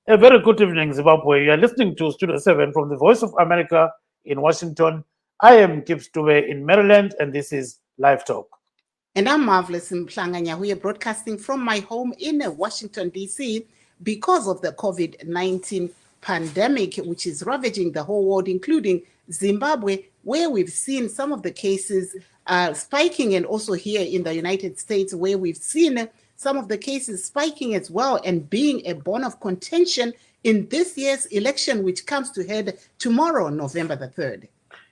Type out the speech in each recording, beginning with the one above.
A very good evening, Zimbabwe. You are listening to Studio 7 from the Voice of America in Washington. I am Gibbs Dube in Maryland, and this is Live Talk. And I'm Marvelous Mhlanganya, who are broadcasting from my home in Washington, D.C. because of the COVID-19 pandemic, which is ravaging the whole world, including Zimbabwe, where we've seen some of the cases spiking, and also here in the United States, where we've seen some of the cases spiking as well and being a bone of contention in this year's election, which comes to head tomorrow, November the 3rd.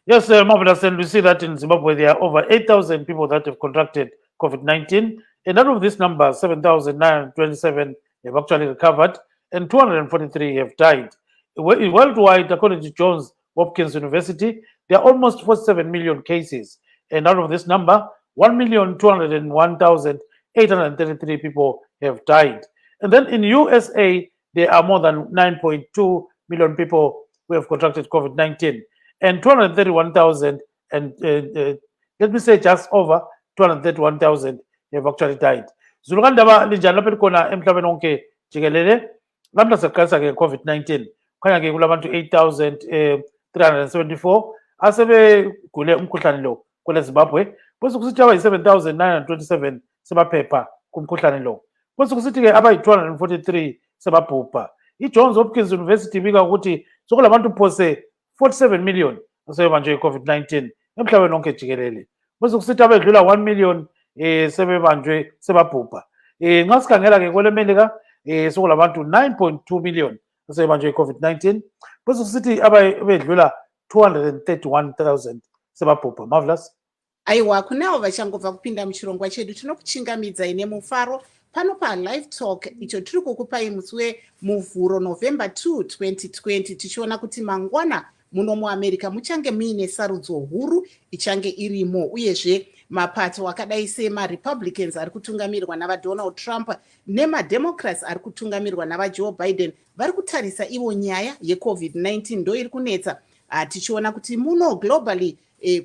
Yes, Marvelous, and we see that in Zimbabwe there are over 8,000 people that have contracted COVID-19, and out of this number, 7,927 have actually recovered, and 243 have died. Worldwide, according to Johns Hopkins University, there are almost 47 million cases, and out of this number, 1,201,833 people have died. And then in USA, there are more than 9.2 million people who have contracted COVID-19. And 231,000, and let me say just over 231,000 have actually died. Zulukandaba linjani lapha khona emhlabeni wonke jikelele lamhla saqalisa ke COVID-19 khanya ke kulabantu 8,374 asebegule umkhuhlane lo kule Zimbabwe, bese kusithi abayi 7,927 sebaphepha kumkhuhlane lo, bese kusithi ke abayi 243 sebabhubha. I-Johns Hopkins University ibika ukuthi sokulabantu phose 47 million asebebanjwe i-COVID-19 emhlabeni wonke jikelele, bese kusithi abedlula 1 million sebebanjwe sebabhubha. Nxa sikhangela-ke kwele Melika sokulabantu 9.2 million asebebanjwe i-COVID-19, bese kusithi abedlula 231,000 sebabhubha. Marvelous. Aiwa, kunawo vachangobva kupinda muchirongwa chedu tinokuchingamidza ine mufaro pano paLiveTalk, icho tiri kukupai musi wemuvhuro November 2, 2020, tichiona kuti mangwana muno muAmerica muchange muine sarudzo huru ichange irimo, uyezve mapato akadai semaRepublicans ari kutungamirwa navaDonald Trump nemaDemocrats ari kutungamirwa navaJoe Biden vari kutarisa ivo nyaya yeCovid-19 ndo iri kunetsa. Tichiona kuti muno globally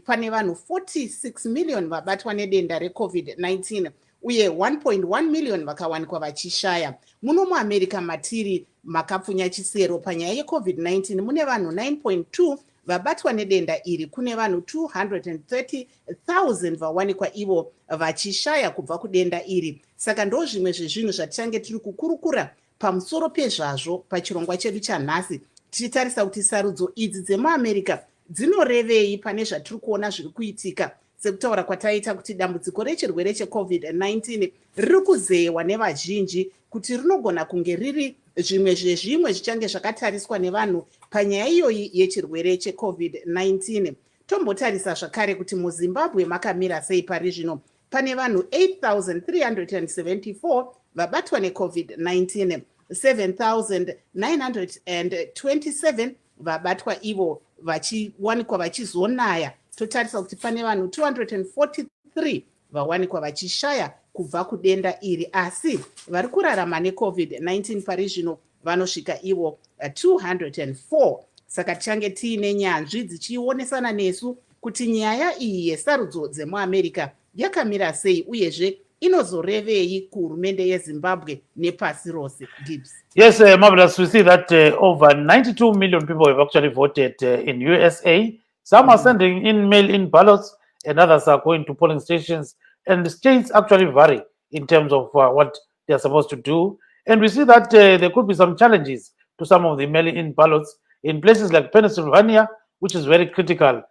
pane vanhu 46 million vabatwa nedenda reCovid-19 uye 1.1 million vakawanikwa vachishaya. Muno muAmerica matiri makapfunya chisero panyaya yeCovid-19 mune vanhu 9.2 vabatwa nedenda iri, kune vanhu 230,000 vawanikwa ivo vachishaya kubva kudenda iri. Saka ndo zvimwe zvezvinhu zvatichange tiri kukurukura pamusoro pezvazvo pachirongwa chedu chanhasi, tichitarisa kuti sarudzo idzi dzemuAmerica dzinorevei pane zvatiri kuona zviri kuitika, sekutaura kwataita kuti dambudziko rechirwere cheCovid-19 riri kuzeyewa nevazhinji kuti rinogona kunge riri zvimwe zvezvimwe zvichange zvakatariswa nevanhu panyaya iyoyi yechirwere cheCovid-19. Tombotarisa zvakare kuti muZimbabwe makamira sei pari zvino. Pane vanhu 8,374 vabatwa neCovid-19, 7,927 vabatwa ivo vachiwanikwa vachizonaya. Totarisa kuti pane vanhu 243 vawanikwa vachishaya kubva kudenda iri, asi vari kurarama neCovid-19 pari zvino vanosvika ivo 204. Saka tichange tiine nyanzvi dzichionesana nesu kuti nyaya iyi yesarudzo dzemuAmerica yakamira sei, uyezve inozorevei kuhurumende yeZimbabwe nepasi rose. Gibbs. Yes, Marvelous, we see that over 92 million people have actually voted in USA. Some are sending in mail-in ballots, and others are going to polling stations. And the states actually vary in terms of what they are supposed to do. And we see that there could be some challenges to some of the mail-in ballots in places like Pennsylvania, which is very critical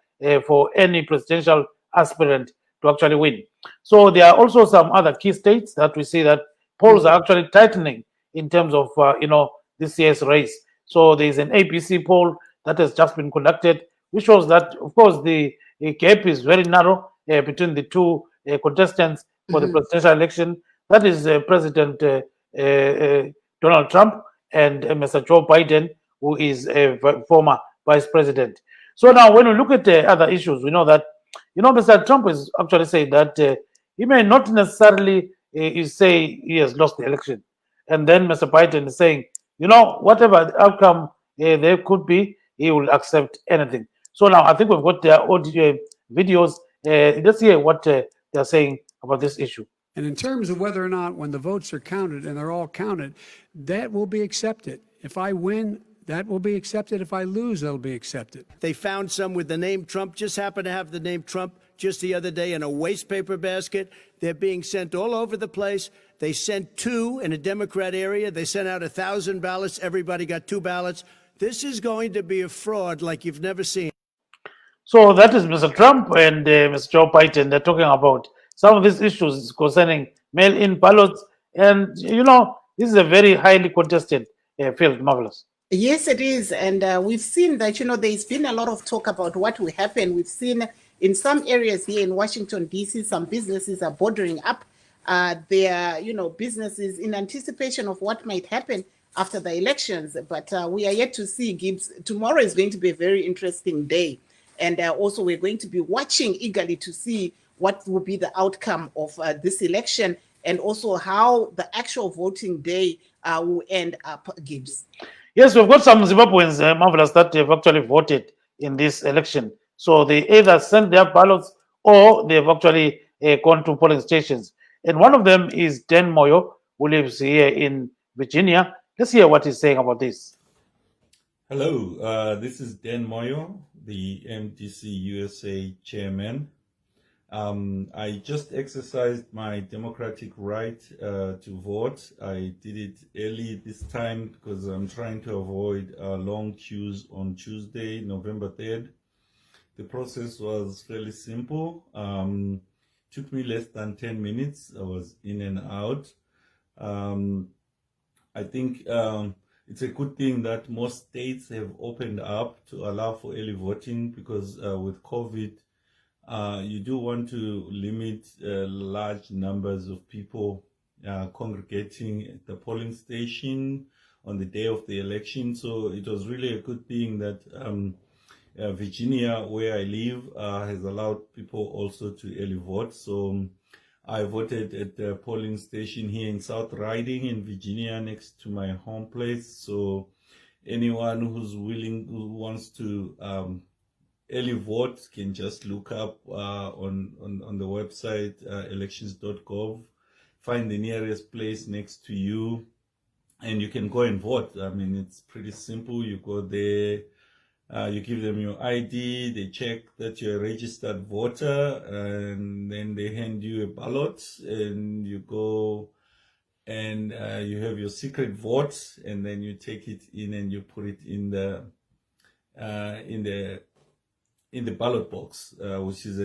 for any presidential aspirant to actually win. So there are also some other key states that we see that polls are actually tightening in terms of this year's race. So there is an ABC poll that has just been conducted, which shows that, of course, the gap is very narrow between the two contestants for the presidential election. That is President Donald Trump and Mr. Joe Biden, who is a former vice president. So now when we look at other issues, we know that, Mr. Trump is actually saying that he may not necessarily say he has lost the election. And then Mr. Biden is saying, whatever the outcome there could be, he will accept anything. So now I think we've got their audio videos. Let's hear what they're saying about this issue. And in terms of whether or not when the votes are counted and they're all counted, that will be accepted. If I win, that will be accepted. If I lose, that'll be accepted. They found some with the name Trump, just happened to have the name Trump just the other day in a waste paper basket. They're being sent all over the place. They sent 2 in a Democrat area. They sent out 1,000 ballots. Everybody got 2 ballots. This is going to be a fraud like you've never seen. So that is Mr. Trump and Mr. Joe Biden. They're talking about some of these issues concerning mail-in ballots. And, this is a very highly contested field, Marvelous. Yes, it is. And we've seen that, there's been a lot of talk about what will happen. We've seen in some areas here in Washington, D.C., some businesses are bordering up their, businesses in anticipation of what might happen after the elections. But we are yet to see, Gibbs. Tomorrow is going to be a very interesting day. And also we're going to be watching eagerly to see what will be the outcome of this election and also how the actual voting day will end up, Gibbs. Yes, we've got some Zimbabweans, Marvelous, that have actually voted in this election. So they either sent their ballots or they've actually gone to polling stations. And one of them is Dan Moyo, who lives here in Virginia. Let's hear what he's saying about this. Hello, this is Dan Moyo, the MDC USA chairman. I just exercised my democratic right to vote. I did it early this time because I'm trying to avoid long queues on Tuesday, November 3rd. The process was fairly simple. Took me less than 10 minutes. I was in and out. I think it's a good thing that most states have opened up to allow for early voting because with COVID, you do want to limit large numbers of people congregating at the polling station on the day of the election. So it was really a good thing that Virginia, where I live, has allowed people also to early vote. So I voted at the polling station here in South Riding in Virginia next to my home place. So anyone who's willing, who wants to early vote can just look up on the website elections.gov, find the nearest place next to you, and you can go and vote. I mean, it's pretty simple. You go there, you give them your ID, they check that you're a registered voter, and then they hand you a ballot, and you go and you have your secret vote, and then you take it in and you put it in the ballot box, which is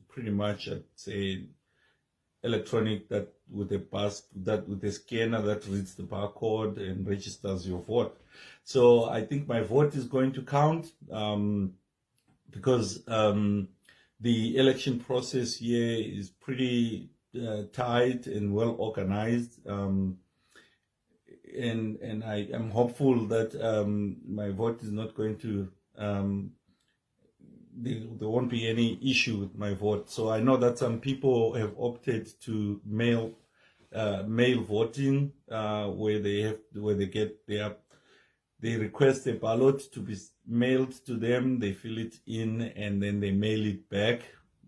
pretty much, I'd say, electronic, that with a scanner that reads the barcode and registers your vote. So I think my vote is going to count because the election process here is pretty tight and well organized. And I am hopeful that my vote is not going to there won't be any issue with my vote. So I know that some people have opted to mail voting, where they request a ballot to be mailed to them, they fill it in, and then they mail it back.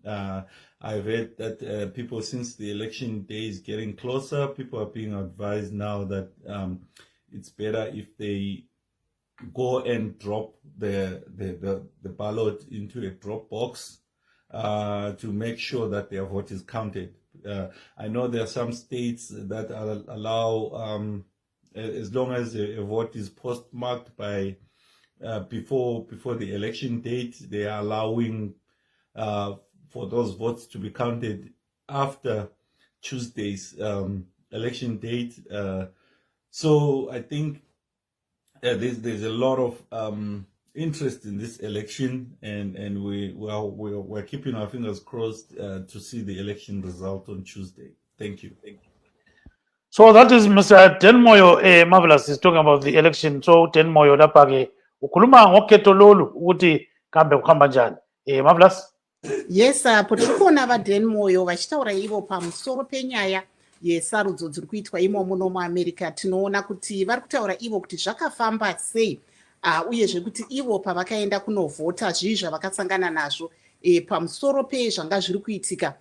I've heard that people, since the election day is getting closer, people are being advised now that it's better if they go and drop the ballot into a drop box to make sure that their vote is counted. I know there are some states that allow, as long as a vote is postmarked by before the election date, they are allowing for those votes to be counted after Tuesday's election date. So I think there's a lot of interest in this election, and we're keeping our fingers crossed to see the election result on Tuesday. Thank you. So that is Mr. Dan Moyo. Marvelous is talking about the election. So Dan Moyo lapha-ke ukhuluma ngokhetho lolu ukuthi kambe kuhamba njani. Marvelous. Yes, tiri kuona vaDan Moyo vachitaura ivo pamusoro penyaya yesarudzo dziri kuitwa imomo muAmerica. Tinoona kuti vari kutaura ivo kuti zvakafamba sei, uyezve kuti ivo pavakaenda kunovhota zvii zvavakasangana nazvo pamusoro pezvanga zviri kuitika.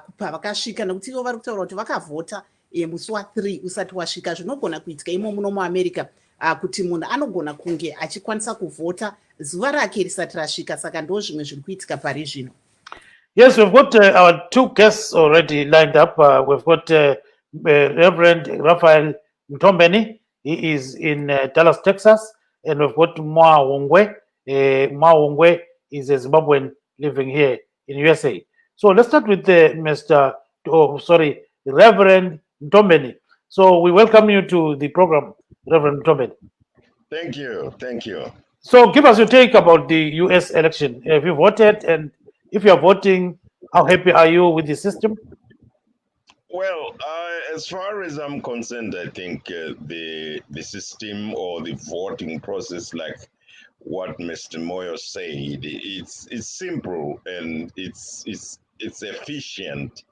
kupa vakasvika, nekuti ivo vari kutaura kuti vakavhota musi wa3 usati wasvika. Zvinogona kuitika imo muno muamerica kuti munhu anogona kunge achikwanisa kuvhota zuva rake risati rasvika. Saka ndo zvimwe zviri kuitika pari zvino. Yes, we've got our two guests already lined up. We've got Reverend Raphael Mtombeni. He is in Dallas, Texas. And we've got Mwa Wongwe. Mwa Wongwe is a Zimbabwean living here in USA. So let's start with Reverend Mtombeni. So we welcome you to the program, Reverend Mtombeni. Thank you. Thank you. So give us your take about the US election. Have you voted? And if you are voting, how happy are you with the system? Well, as far as I'm concerned, I think the system or the voting process, like what Mr. Moyo said, it's simple and it's efficient.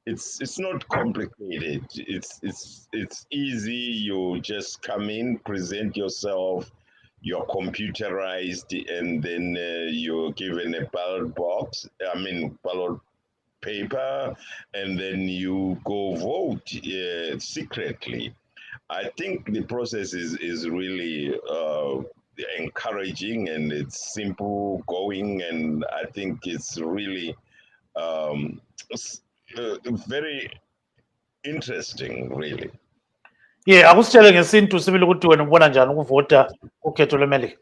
It's not complicated. It's easy. You just come in, present yourself. You're computerized, and then you're given a ballot paper, and then you go vote secretly. I think the process is really encouraging, and it's simple going, and I think it's really very interesting, really. Yeah, I was telling a scene to similar to when one and voter okay to Lemeli.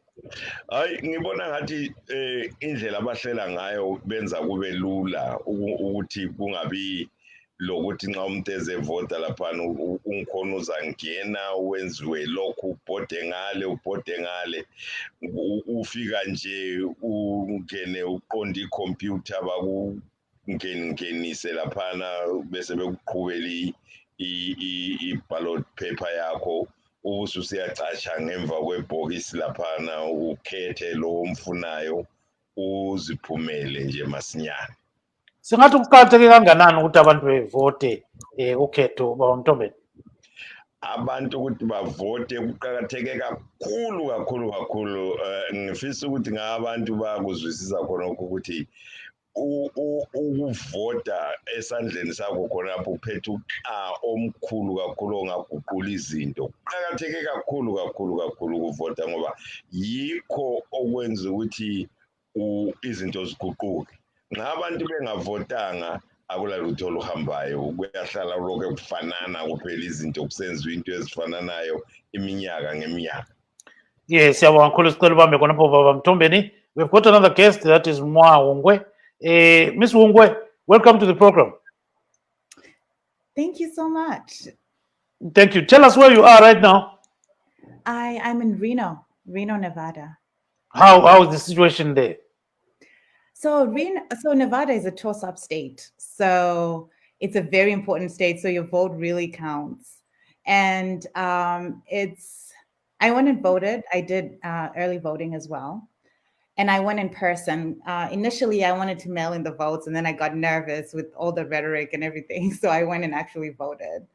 Hayi ngibona ngathi indlela abahlela ngayo benza kube lula ukuthi kungabi lokuthi nxa umuntu ezevota laphana ungikhona uzangena wenziwe lokhu ubhode ngale ufika nje ungene uqonda ikhompyutha bakungenise laphana bese bekuqhubela i-ballot paper yakho ubususiyacatsha ngemva kwebhokisi laphana ukhethe lo omfunayo uziphumele nje masinyane. Singathi kuqakatheke kanganani ukuthi abantu bevote ukhetho baMntombeni? Abantu ukuthi bavote kuqakatheke kakhulu. Ngifisa ukuthi ngabantu bakuzwisisa khona ukuthi ukuvota esandleni sakho khonapho uphethe omkhulu kakhulu ongaguqula izinto. Kuqakatheke kakhulu ukuvota ngoba yikho okwenza ukuthi izinto ziguquke. Nxa abantu bengavotanga akulalutho oluhambayo, kuyahlala lokho kufanana kuphela izinto kusenziwa into ezifananayo iminyaka ngeminyaka. Yes, siyabonga kakhulu sicela ubambe khonapho baba Mtombeni. We've got another guest, that is Mwa Wongwe. Miss Wongwe, welcome to the program. Thank you so much. Thank you. Tell us where you are right now. I'm in Reno, Nevada. How is the situation there? So Nevada is a toss-up state. So it's a very important state. So your vote really counts. And I went and voted. I did early voting as well. And I went in person. Initially, I wanted to mail in the votes, and then I got nervous with all the rhetoric and everything. So I went and actually voted.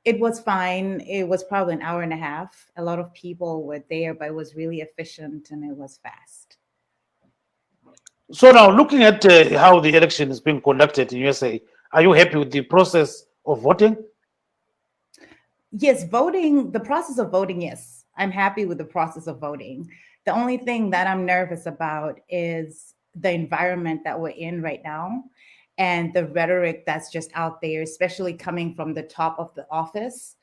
It was fine. It was probably an hour and a half. A lot of people were there, but it was really efficient and it was fast. So now, looking at how the election is being conducted in USA, are you happy with the process of voting? Yes, the process of voting, yes. I'm happy with the process of voting. The only thing that I'm nervous about is the environment that we're in right now and the rhetoric that's just out there, especially coming from the top of the office.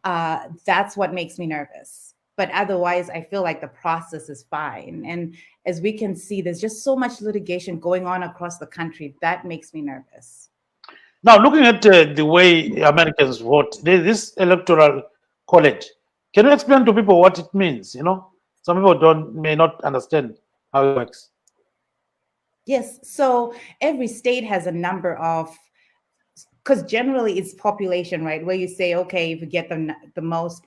That's what makes me nervous. But otherwise, I feel like the process is fine. And as we can see, there's just so much litigation going on across the country. That makes me nervous. Now, looking at the way Americans vote, this electoral college, can you explain to people what it means? Some people may not understand how it works. Yes. So every state has a number of, because generally it's population, right? Where you say, okay, if you get the most,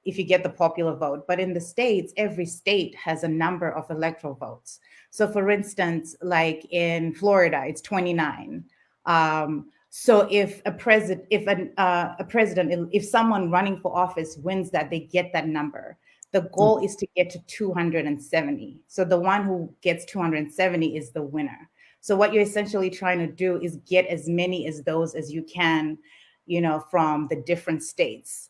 if you get the popular vote. But in the States, every state has a number of electoral votes. So for instance, like in Florida, it's 29. So if if someone running for office wins that, they get that number. The goal is to get to 270. So the one who gets 270 is the winner. So what you're essentially trying to do is get as many as those as you can, from the different states.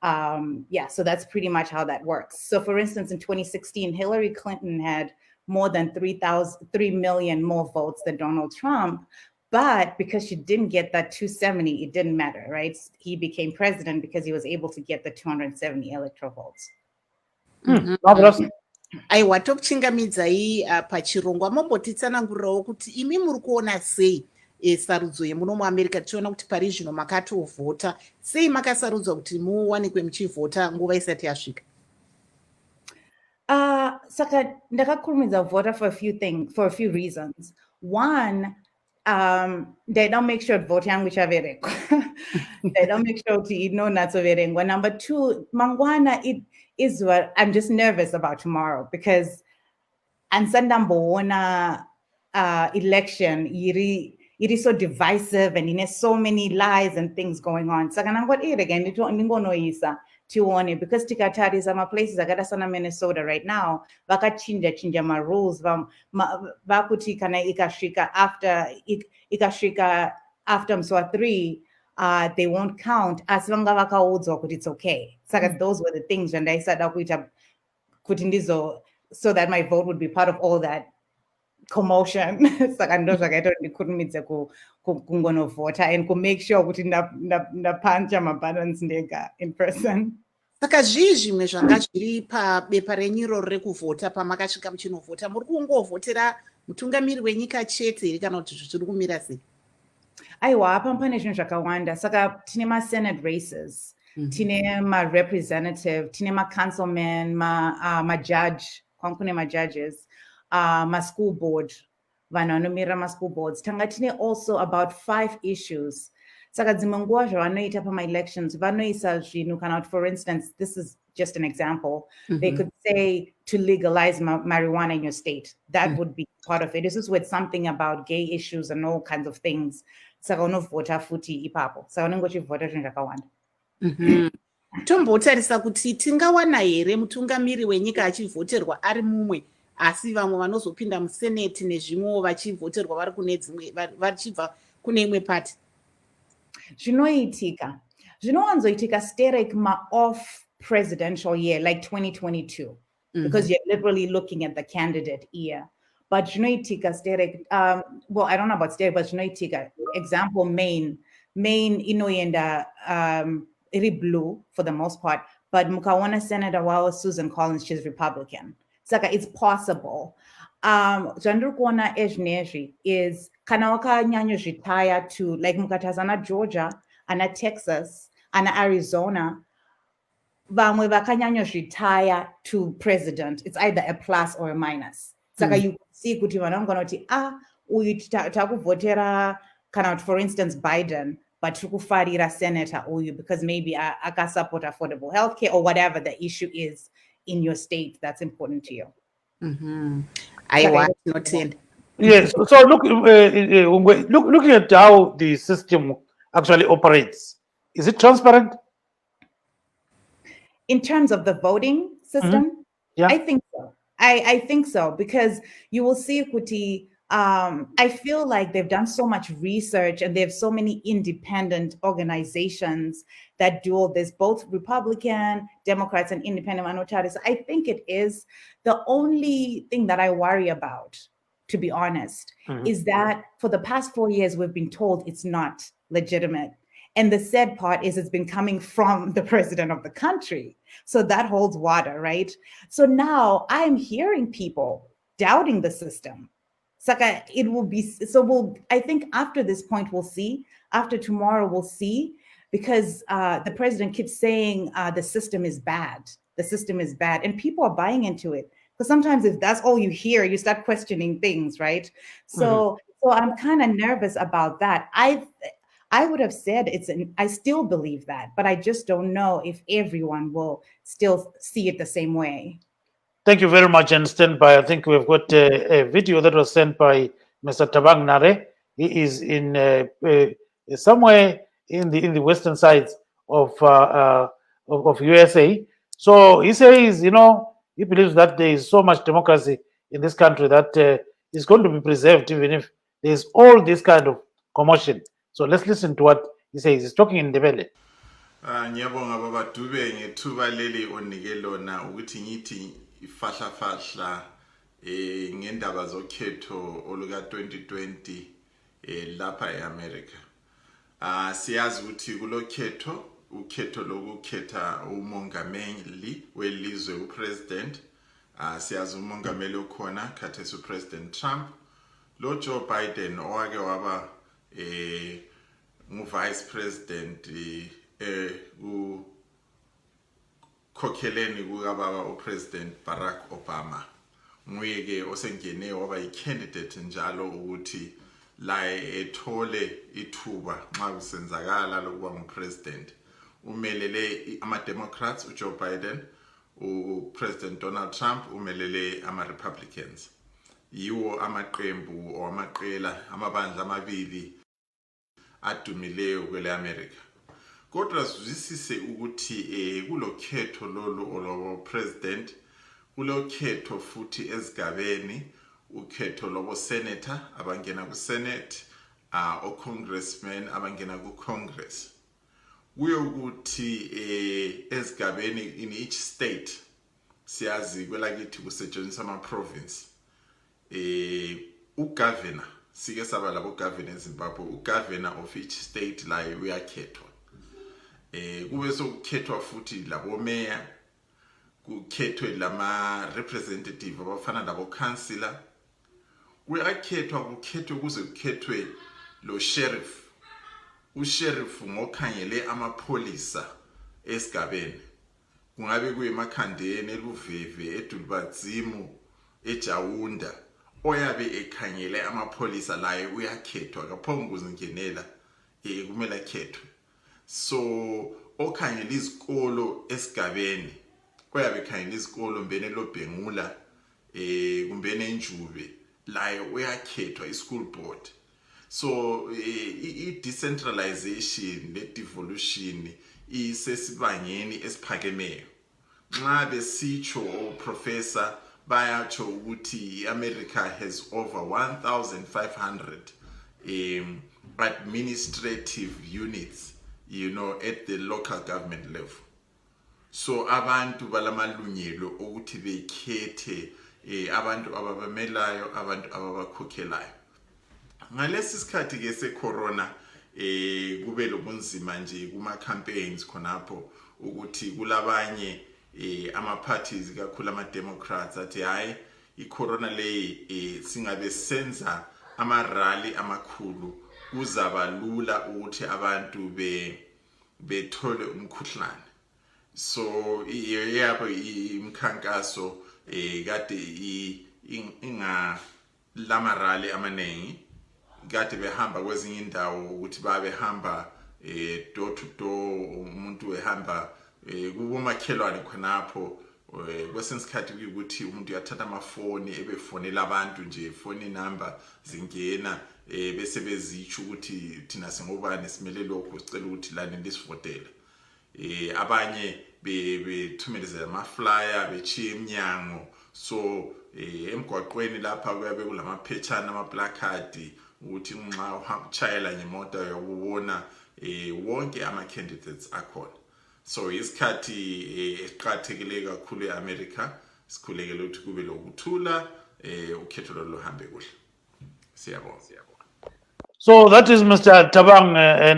Yeah, so that's pretty much how that works. So for instance, in 2016, Hillary Clinton had more than 3 million more votes than Donald Trump. But because she didn't get that 270, it didn't matter, right? He became president because he was able to get the 270 electoral votes. Marvelous. aiwa tokuchingamidzai pachirongwa mombotitsanangurirawo kuti imi muri kuona sei sarudzo yemuno muamerica tichiona kuti pari zvino makatovhota sei makasarudzwa kuti muwanikwe muchivhota nguva isati yasvika? Saka ndakakurumidza kuvhota for a few reasons. One, they don't make sure vote yangu ichaverengwa. They don't make sure kuti inonatsoverengwa. Number two, mangwana is what I'm just nervous about tomorrow because ansandamboona election it is so divisive and there's so many lies and things going on. Saka nangoti again ndingonoisa tione because tikatarisa maplaces akada sana Minnesota right now vakachinja ma rules vakuti kana ikasvika after mswa 3 they won't count asi vanga vakaudzwa kuti it's okay. Saka those were the things zvandaisada kuita kuti ndizo so that my vote would be part of all that commotion. Saka ndo zvakaita kuti ndikurumidze kungonovhota and kumake sure kuti ndapancha mabuttons ndega in person. Saka zvii zvimwe zvanga zviri pabepa renyiro rekuvhota pamakasvika muchinovhota? Muri kungovhotera mutungamiri wenyika chete here kana kuti zviri kumira sei? Aiwa, apa pane zvinhu zvakawanda. Saka tine ma-senate races, tine ma-representative, tine ma-councilmen, ma-judge, kune ma-judges, ma-school board, vanhu vanomirira ma-school boards. Tanga tine also about 5 issues. Saka dzimwe nguva zvavanoita pama-elections, vanoisa zvinhu kana kuti, for instance, this is just an example, they could say to legalize marijuana in your state. That would be part of it. This is with something about gay issues and all kinds of things. Saka unovhota futi ipapo. Saka unenge uchivhota zvinhu zvakawanda. Tombotarisa kuti tingawana here mutungamiri wenyika achivhoterwa ari mumwe asi vamwe vanozopinda museneti nezvimwewo vachivhoterwa vari kune dzimwe vachibva kune imwe pati. Zvinowanzoitika sterek ma-off presidential year like 2022 because you're literally looking at the candidate year. But zvinoitika sterek, well, I don't know about sterek, but zvinoitika, example, Maine inoenda iri blue for the most part, but mukaona Senator wao Susan Collins, she's Republican. Saka it's possible. Zvandiri kuona ezvinezvi is kana wakanyanyozvitaya to like mukatazana Georgia, ana Texas, ana Arizona, vamwe vakanyanyozvitaya to president. It's either a plus or a minus. Saka you see kuti vanhu vanoti uyu takuvhotera kana for instance Biden, but tikufarira senator uyu because maybe akasupport affordable healthcare or whatever the issue is in your state that's important to you. I want not end. Yes. So looking at how the system actually operates, is it transparent? In terms of the voting system, Yeah. I think so. I think so because you will see Kuti. I feel like they've done so much research and they have so many independent organizations that do all this, both Republican, Democrats, and independent minorities. I think it is. The only thing that I worry about, to be honest, is that for the past 4 years, we've been told it's not legitimate. And the sad part is it's been coming from the president of the country. So that holds water, right? So now I'm hearing people doubting the system. Saka, it will be, so I think after this point, we'll see. After tomorrow, we'll see. Because the president keeps saying the system is bad. The system is bad. And people are buying into it. Because sometimes if that's all you hear, you start questioning things, right? So I'm kind of nervous about that. I would have said I still believe that, but I just don't know if everyone will still see it the same way. Thank you very much, and stand by. I think we've got a video that was sent by Mr. Tabang Nare. He is in somewhere in the western sides of USA. So he says, he believes that there is so much democracy in this country that is going to be preserved, even if there's all this kind of commotion. So let's listen to what he says. He's talking in Ndebele. Ngiyabonga baba Dube ngethuba leli onike lona ukuthi ngithi ifahla ngendaba zokhetho oluka 2020 lapha eAmerica. Siyazi ukuthi kulokhetho ukhetho lokukhetha umongameli welizwe upresident. Siyazi umongameli okhona khathesi upresident Trump, lo Joe Biden owake waba vice president ukhokheleni kukababa upresident Barack Obama. Nguye ke osengene waba yi-candidate njalo ukuthi la ethole ithuba nxa kusenzakala lokuba ngupresident. Umelele ama-Democrats uJoe Biden, uPresident Donald Trump umelele ama-Republicans. Yiwo amaqembu or amaqela amabandla amabili adumileyo kwele America. Kodwa sizwisise ukuthi kulokhetho lolu olobo president, kulokhetho futhi ezigabeni, ukhetho lobo senator abangena ku Senate, o congressmen abangena ku Congress. Kuyo ukuthi ezigabeni in each state siyazi kwelakithi kusetshenziswa ama province. Ugovernor sike saba labo governor eZimbabwe, ugovernor of each state la uyakhethwa. Kube sokukhethwa futhi labo mayor, kukhethwe lama representative abafana labo councillor. Kuyakhethwa kuze kukhethwe lo sheriff. Usheriff ngokhangele amapholisa esigabeni. Kungabe kuyemakhandeni eLuveve, eDulbadzimu, eJawunda, oyabe ekhangele amapholisa laye uyakhethwa kaphongo kuzingenela kumele akhethwe. So okhangela izikolo esigabeni, oyabe ekhangela izikolo mbene loBhengula kumbene eNjube, laye uyakhethwa ischool board. So i-decentralization le-devolution isesibangeni esiphakemeyo. Nxa besitsho oprofessor bayatsho ukuthi iAmerica has over 1,500 administrative units, at the local government level. So abantu balamalungelo ukuthi bekhethe abantu ababamelayo, abantu ababakhokhelayo. Ngalesi sikhathi ke secorona kube lobunzima nje kuma campaigns khonapho ukuthi kulabanye ama parties kakhulu ama Democrats athi hayi icorona leyi singabe senza ama rally amakhulu kuzaba lula ukuthi abantu bethole umkhuhlane. So yabo imkhankaso kade inga lama rally amanengi, kade behamba kwezinye indawo ukuthi babehamba door to door, umuntu ehamba kubomakhelwane khonapho. Kwesinye isikhathi ukuthi umuntu uyathatha amafoni ebefonela abantu nje, phone number zingena bese bezitsho ukuthi thina singobani simele lokho sicela ukuthi lani lisivotele. Abanye bethumeleze ama flyer bechiye eminyango. So emgwaqweni lapha kuyabe kulamaphetshana ama placard ukuthi nxa uchayela ngemoto uyabona wonke ama candidates akhona. So isikhathi esiqhathekile kakhulu eAmerica, sikhulekele ukuthi kube lokuthula ukhetho lohambe kuhle. Siyabonga. So that is Mr. Tabang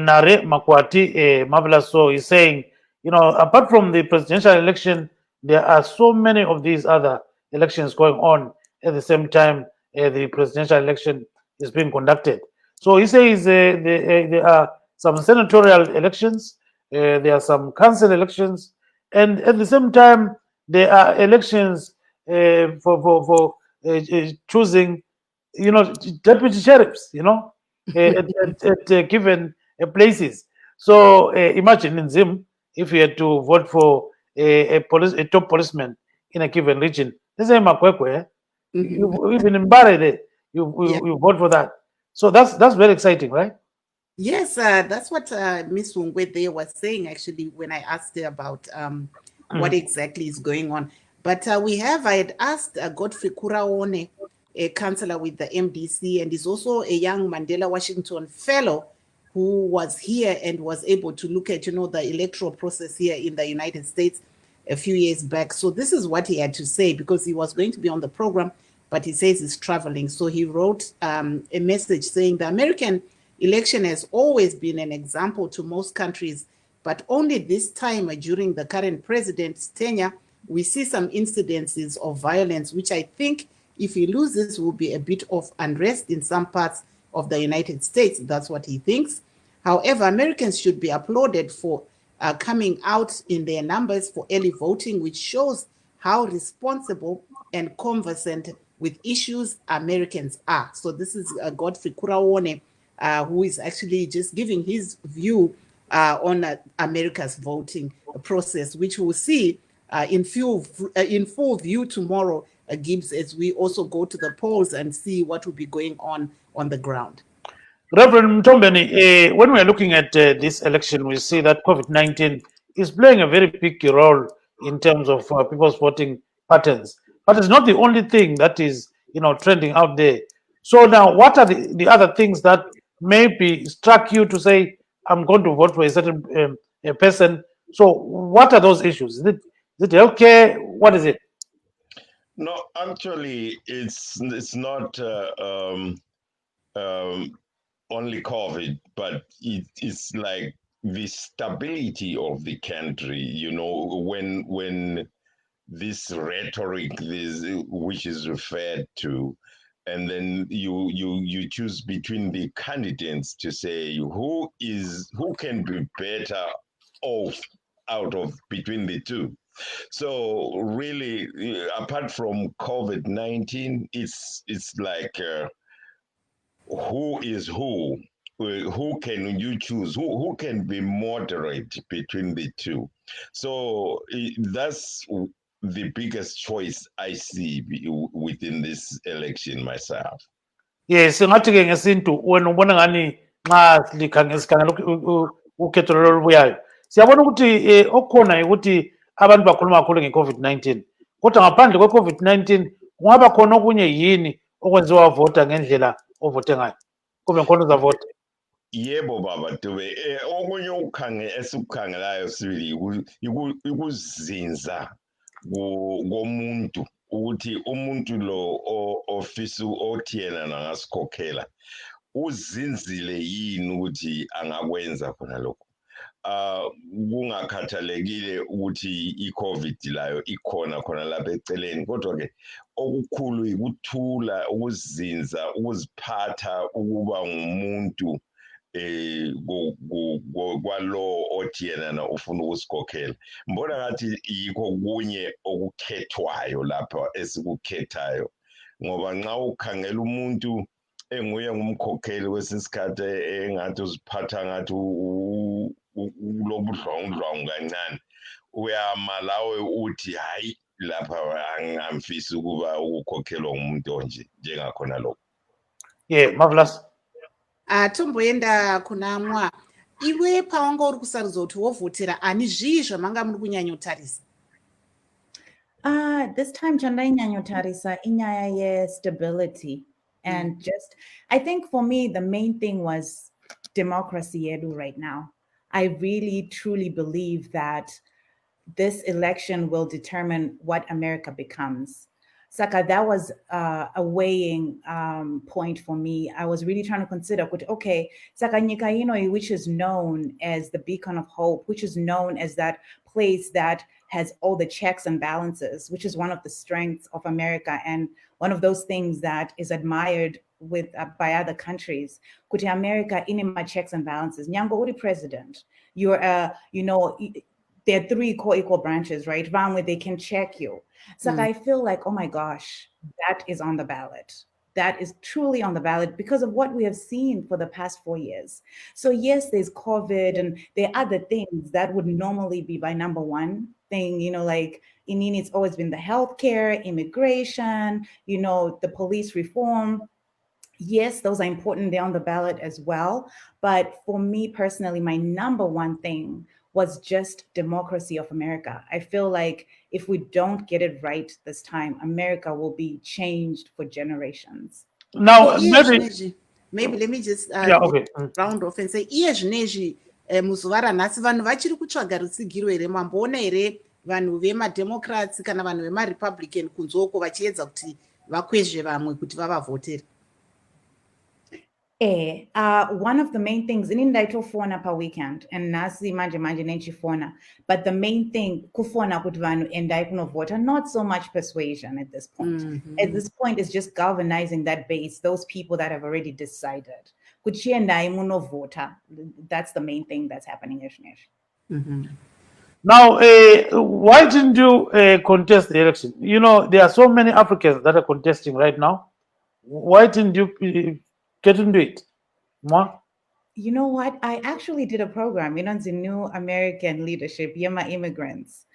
Nare Makwati, marvelous. So he's saying, apart from the presidential election, there are so many of these other elections going on at the same time. The presidential election is being conducted. So he says there are some senatorial elections, there are some council elections, and at the same time there are elections for choosing, deputy sheriffs, at given places. So imagine in Zim, if you had to vote for a top policeman in a given region, this is Makwekwe. Even in Barre, you vote for that. So that's very exciting, right? Yes, that's what Miss Wungwe there was saying actually when I asked her about what exactly is going on. But I had asked Godfrey Kuraone a counselor with the MDC, and is also a young Mandela Washington fellow who was here and was able to look at, the electoral process here in the United States a few years back. So this is what he had to say, because he was going to be on the program, but he says he's traveling. So he wrote a message saying the American election has always been an example to most countries, but only this time during the current president's tenure, we see some incidences of violence, which I think if he loses will be a bit of unrest in some parts of the United States. That's what he thinks. However, Americans should be applauded for coming out in their numbers for early voting, which shows how responsible and conversant with issues Americans are. So this is Godfrey Kurawone, who is actually just giving his view on America's voting process, which we'll see in full view tomorrow, Gibbs, as we also go to the polls and see what will be going on the ground. Reverend Mtombeni, when we're looking at this election, we see that COVID-19 is playing a very big role in terms of people's voting patterns. But it's not the only thing that is, trending out there. So now, what are the other things that maybe struck you to say, I'm going to vote for a certain a person? So what are those issues? Is it healthcare? What is it? No, actually, it's not only COVID, but it's like the stability of the country. When this rhetoric, which is referred to, and then you choose between the candidates to say who can be better off out of between the two. So really, apart from COVID-19, it's like who is who? Who can you choose? Who can be moderate between the two? So that's the biggest choice I see within this election myself. Yes, singathi-ke ngesintu wena ubona ngani nxa sikhangela ukhetho lolu olubuyayo siyabona ukuthi okukhona ukuthi abantu bakhuluma kakhulu nge-COVID-19 kodwa ngaphandle kwe-COVID-19 kungaba khona okunye yini okwenziwa wavota ngendlela ovote ngayo kumbe ngikhona uzavota. Yebo baba Dube, okunye esikukhangelayo sibili ikuzinza komuntu, ukuthi umuntu lo ofisa othi yena nangasikhokhela uzinzile yini ukuthi angakwenza khona lokho. Kungakhathalekile ukuthi i-COVID layo ikhona khona lapha eceleni, kodwa-ke okukhulu ikuthula, ukuzinza, ukuziphatha, ukuba ngumuntu kwalo othi yena ufuna ukusikhokhela. Mbona ngathi yikho kunye okukhethwayo lapha esikukhethayo, ngoba nxa ukhangela umuntu enguye ngumkhokheli kwesinye isikhathi engathi uziphatha ngathi ulobudlwangudlwangu kancane, uyama lawe uthi hayi lapha angamfisi ukuba ukukhokhelwa ngumuntu onje njengakhona lokho. Yeah, marvelous. Tomboenda kunamwa iwe pawanga uri kusarudza kuti wovhotera ani zvii zvamanga muri kunyanyotarisa? This time chandainyanotarisa inyaya ye-stability and just, I think for me the main thing was democracy yedu right now. I really truly believe that this election will determine what America becomes. Saka, that was a weighing point for me. I was really trying to consider, okay, Saka Nyika, which is known as the beacon of hope, which is known as that place that has all the checks and balances, which is one of the strengths of America and one of those things that is admired with by other countries. Kuti America inima checks and balances. Nyango uri president. You're there are three co-equal branches, right? Where they can check you. So I feel like, oh my gosh, that is on the ballot. That is truly on the ballot because of what we have seen for the past 4 years. So yes, there's COVID and there are other things that would normally be by number one thing, like Inini, it's always been the healthcare, immigration, the police reform. Yes, those are important. They're on the ballot as well. But for me personally, my number one thing was just democracy of America. I feel like if we don't get it right this time, America will be changed for generations. Now, So maybe let me just yeah, okay. round off and say iye zvinezvi muzuva ranhasi vanhu vachiri kutsvaga rutsigiro here? Mamboona here vanhu vemademocrats kana vanhu vemarepublican kunzoko vachiedza kuti vakwezve vamwe kuti vavavhotere? One of the main things in ndaitofona per weekend and nasi manje nenchifona, but the main thing kufona kuti vanhu endai kunovhota, not so much persuasion at this point. At this point, it's just galvanizing that base, those people that have already decided. Kuti endai munovhota. That's the main thing that's happening in Now, why didn't you contest the election? You know, there are so many Africans that are contesting right now. Why didn't you get into it? Ma? You know what? I actually did a program, the New American Leadership, Yema Immigrants,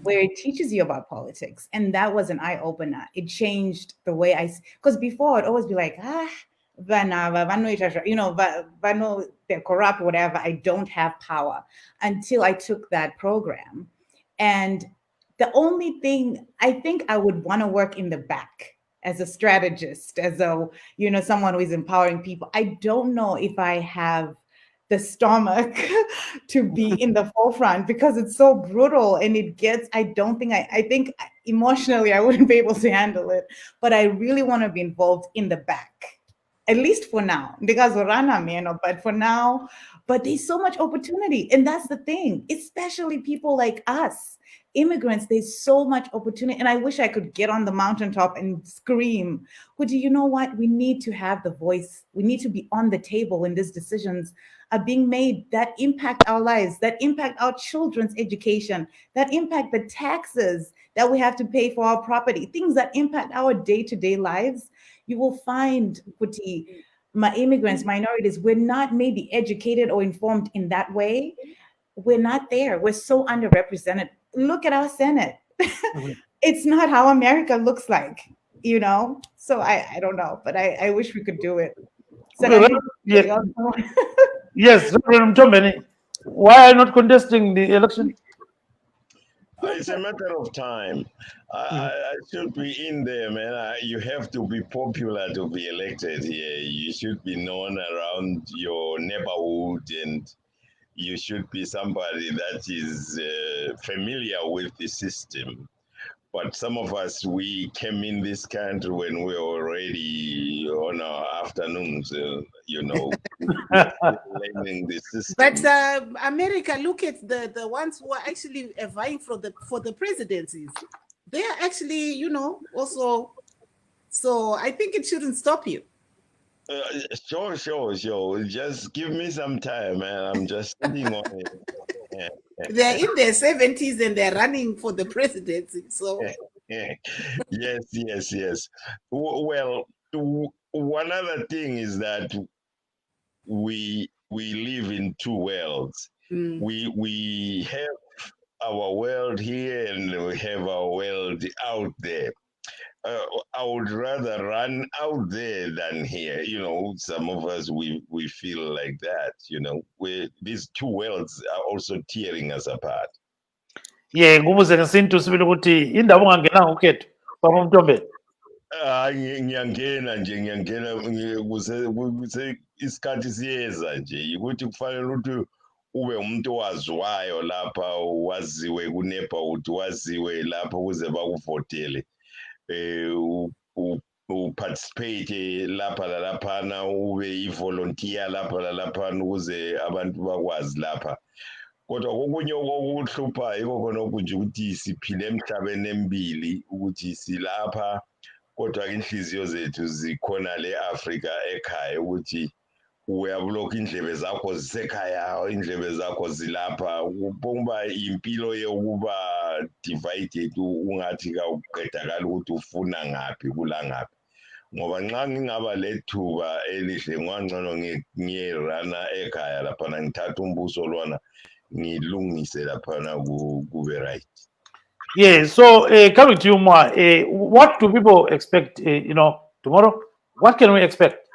where it teaches you about politics. And that was an eye-opener. It changed the way because before I'd always be like, they're corrupt, whatever. I don't have power, until I took that program. And the only thing, I think I would want to work in the back as a strategist, as a, someone who is empowering people. I don't know if I have the stomach to be in the forefront, because it's so brutal and I think emotionally I wouldn't be able to handle it, but I really want to be involved in the back, at least for now, because but for now, but there's so much opportunity. And that's the thing, especially people like us, immigrants, there's so much opportunity. And I wish I could get on the mountaintop and scream, but you know what? We need to have the voice. We need to be on the table when these decisions are being made that impact our lives, that impact our children's education, that impact the taxes that we have to pay for our property, things that impact our day-to-day lives. You will find, Kuti, my immigrants, minorities, we're not maybe educated or informed in that way. We're not there. We're so underrepresented. Look at our Senate. It's not how America looks like, So I don't know, but I wish we could do it. So yes, Reverend Mtombeni, why are you not contesting the election? It's a matter of time. I should be in there, man. You have to be popular to be elected here. You should be known around your neighborhood, and you should be somebody that is familiar with the system. But some of us, we came in this country when we were already on our afternoons, learning the system. But America, look at the ones who are actually vying for the presidencies. They are actually, also. So I think it shouldn't stop you. Sure. Just give me some time, man. I'm just sitting on it. They're in their 70s and they're running for the presidency. So yes. Well, one other thing is that we live in two worlds. We have our world here and we have our world out there. I would rather run out there than here. Some of us, we feel like that, these two worlds are also tearing us apart. Yeah, ngubuze ngesintu sibili ukuthi indaba ungangena ngokhetho baba Mtombeni. Ngiyangena isikhathi siyeza nje ukuthi kufanele ukuthi ube umuntu owaziwayo lapha, waziwe kuneighborhood, waziwe lapha ukuze bakuvotele. Uparticipate lapha lalaphana, ube i-volunteer lapha lalaphana ukuze abantu bakwazi lapha. Kodwa kokunye okuhlupha yiko khona okunje ukuthi siphile emhlabeni emibili, ukuthi silapha kodwa inhliziyo zethu zikhona le-Afrika ekhaya, ukuthi uyabulokhu indlebe zakho zisekhaya, indlebe zakho zilapha. Kuba impilo yokuba divided, ungathi kawuqedakala ukuthi ufuna ngaphi kula ngaphi. Ngoba nxa ngingaba lethuba elihle ngwangcono ngiyerana ekhaya laphana, ngithatha umbuso lwana ngilungise laphana kube right. Yeah, so coming to you more, what do people expect, tomorrow? What can we expect?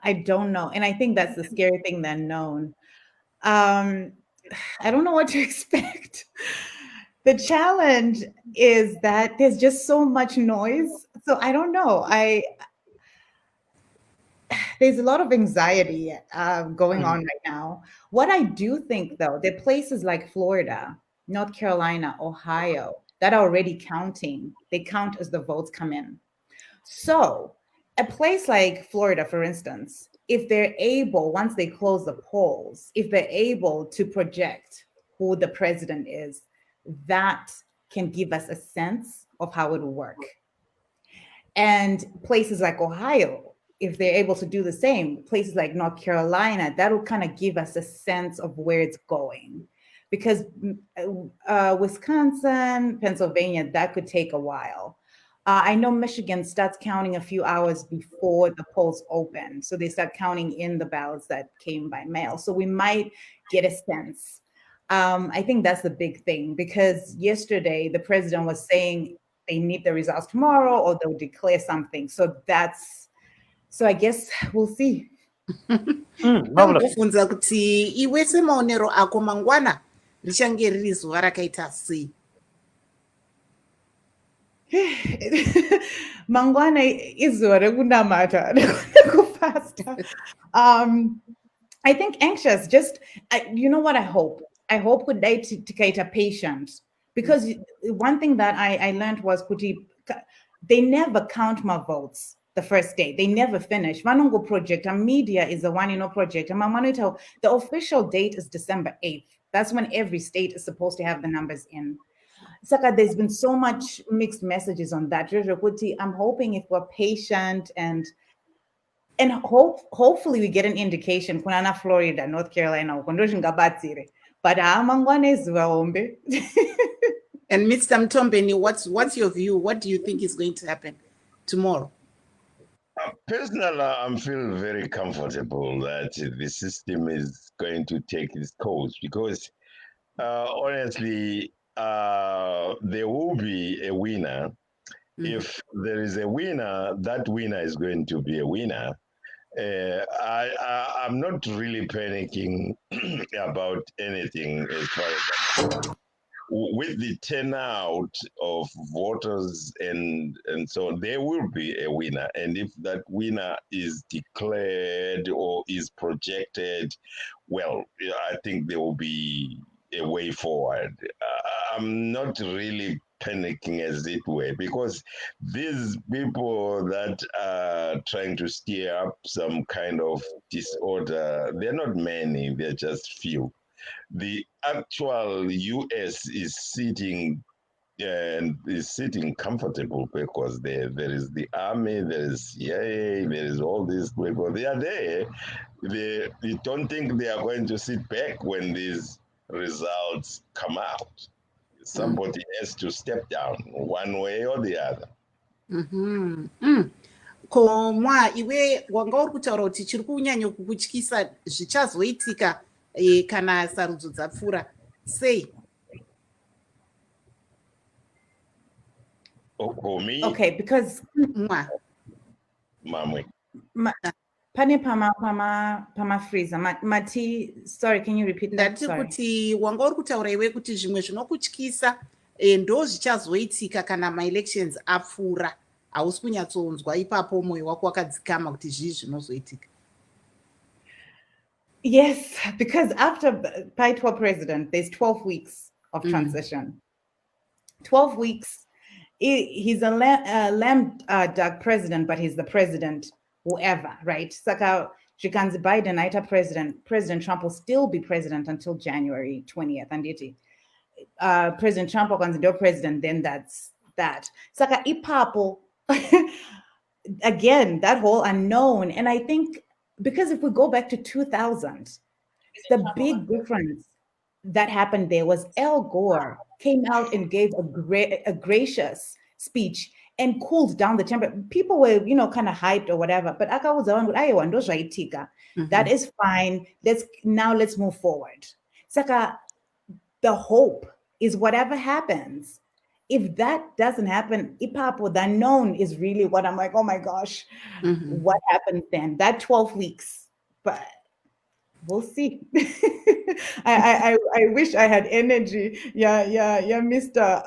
I don't know. And I think that's the scary thing, the unknown. I don't know what to expect. The challenge is that there's just so much noise. So I don't know. There's a lot of anxiety going on right now. What I do think, though, there are places like Florida, North Carolina, Ohio that are already counting. They count as the votes come in. So, a place like Florida, for instance, if they're able, once they close the polls, if they're able to project who the president is, that can give us a sense of how it will work. And places like Ohio, if they're able to do the same, places like North Carolina, that'll kind of give us a sense of where it's going. Because Wisconsin, Pennsylvania, that could take a while. I know Michigan starts counting a few hours before the polls open. So they start counting in the ballots that came by mail. So we might get a sense. I think that's the big thing, because yesterday the president was saying they need the results tomorrow or they'll declare something. So I guess we'll see. Marvelous. Ndakubvunza kuti iwe semaonero ako mangwana richange riri zuva rakaita sei? Mangwana izuva rekunamata nekufasta. I think anxious. Just you know what I hope. I hope kudai tikaita patient, because one thing that I learned was kuti they never count my votes the first day. They never finish. Vanongo project, and media is the one project. And the official date is December 8th. That's when every state is supposed to have the numbers in. Saka, there's been so much mixed messages on that. I'm hoping if we're patient and hopefully we get an indication kunana Florida, North Carolina, but And Mr. Mtombeni, what's your view? What do you think is going to happen tomorrow? Personally, I feel very comfortable that the system is going to take its course, because honestly, there will be a winner. If there is a winner, that winner is going to be a winner. I'm not really panicking about anything as far as with the turnout of voters and so on. There will be a winner, and if that winner is declared or is projected, well, I think there will be a way forward. I'm not really panicking, as it were, because these people that are trying to stir up some kind of disorder, they're not many, they're just few. The actual US is sitting comfortable, because there is the army, there is CIA, there is all these people. They are there. You don't think they are going to sit back when these results come out. Somebody has to step down one way or the other. Komwa iwe wanga uri kutaura kuti chiri kunyanya kukutyisa zvichazoitika kana sarudzo dzapfuura sei? Me? Okay, because Mamwe. Pane pama freezer. Mati, sorry, can you repeat that? Ndati kuti wanga uri kutaura iwe kuti zvimwe zvinokutyisa ndo zvichazoitika kana ma-elections apfuura. Hausi kunyatsonzwa ipapo mwoyo wako wakadzikama kuti zvii zvinozoitika. Yes, because after Paitwa president, there's 12 weeks of transition. 12 weeks. He's a lame duck president, but he's the president, whoever, right? Saka Shikanzi Biden, Aita President Trump will still be president until January 20th. And President Trump becomes the president, then that's that. Saka ipapo, again, that whole unknown. And I think, because if we go back to 2000, the big difference that happened there was Al Gore came out and gave a gracious speech and cooled down the temperature. People were, kind of hyped or whatever. But that is fine. Let's move forward. Saka, the hope is whatever happens. If that doesn't happen, ipapo, the unknown is really what I'm like, oh my gosh, what happens then? That 12 weeks. But We'll see. I wish I had energy. Yeah, Mr.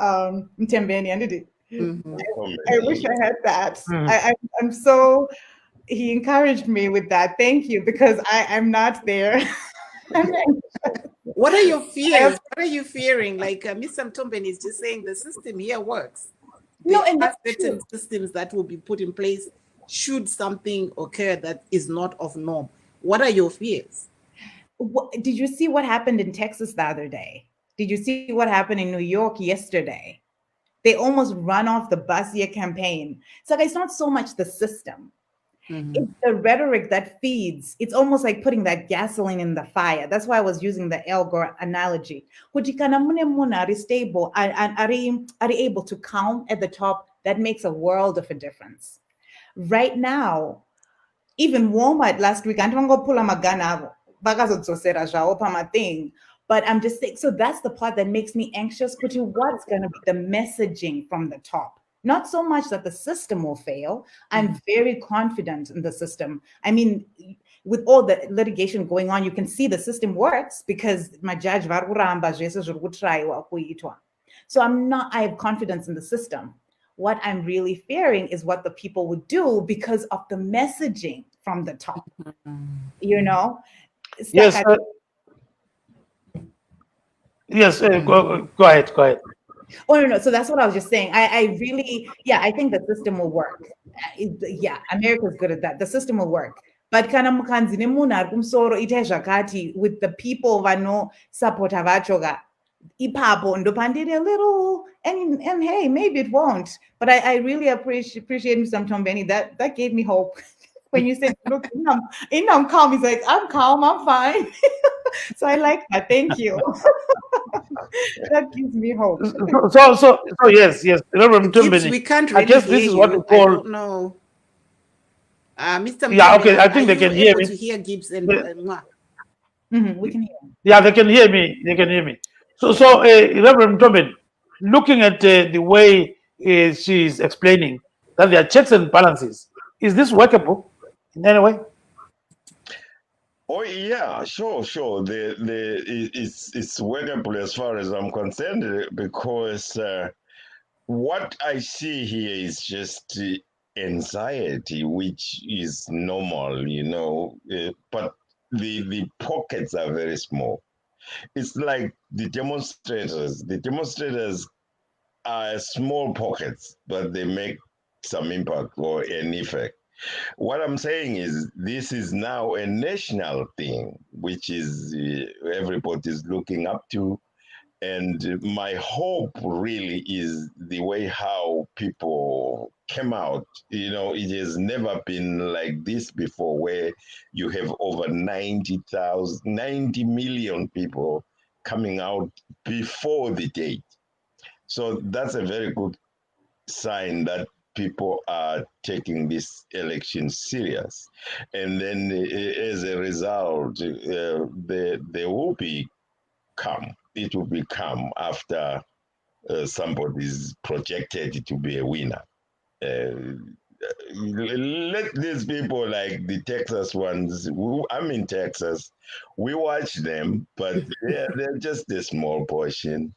Mtembeni, and it. I wish I had that. I'm so. He encouraged me with that. Thank you, because I'm not there. What are your fears? What are you fearing? Like Mr. Mtombeni is just saying the system here works. No, There and are that's certain true. systems that will be put in place should something occur that is not of norm. What are your fears? Did you see what happened in Texas the other day? Did you see what happened in New York yesterday? They almost run off the bus year campaign. So it's not so much the system. It's the rhetoric that feeds. It's almost like putting that gasoline in the fire. That's why I was using the Al Gore analogy. Kuti kana mune munhu ari stable, are able to calm at the top, that makes a world of a difference. Right now, even Walmart last week, andivangopula magana avo vakazodzosera zvavo pamathing. But I'm just saying, so that's the part that makes me anxious. Kuti, what's going to be the messaging from the top? Not so much that the system will fail. I'm very confident in the system. I mean, with all the litigation going on, you can see the system works because my judge varikuramba zvese zviri kutraiwa kuitwa. So I have confidence in the system. What I'm really fearing is what the people would do because of the messaging from the top. You know? Yes. Yes. Go ahead. Oh, no. So that's what I was just saying. I really, I think the system will work. America's good at that. The system will work. But kana mukanzi nemunhu ari kumusoro itai zvakati with the people vanosapota vachoga, ipapo ndopandiri a little, and hey, maybe it won't. But I really appreciate Mr. Mtombeni. That gave me hope. When you said, look, I'm calm. He's like, I'm calm, I'm fine. So I like that. Thank you. That gives me hope. So yes. Reverend Mtombeni, We can't really I guess this is what we I call. don't know. Mr. Mtombeni, Yeah, okay. I think they can hear me. to hear Gibbs and We can hear him. Yeah, they can hear me. So Reverend Mtombeni, looking at the way she's explaining that there are checks and balances, is this workable in any way? Oh yeah, sure. It's workable as far as I'm concerned because what I see here is just anxiety, which is normal, but the pockets are very small. It's like the demonstrators. The demonstrators are small pockets, but they make some impact or an effect. What I'm saying is this is now a national thing, which is everybody's looking up to. And my hope really is the way how people came out. It has never been like this before, where you have over 90 million people coming out before the date. So that's a very good sign that people are taking this election serious. And then as a result, there will be calm. It will become after somebody's projected to be a winner. Let these people like the Texas ones, I'm in Texas, we watch them, but they're just a small portion.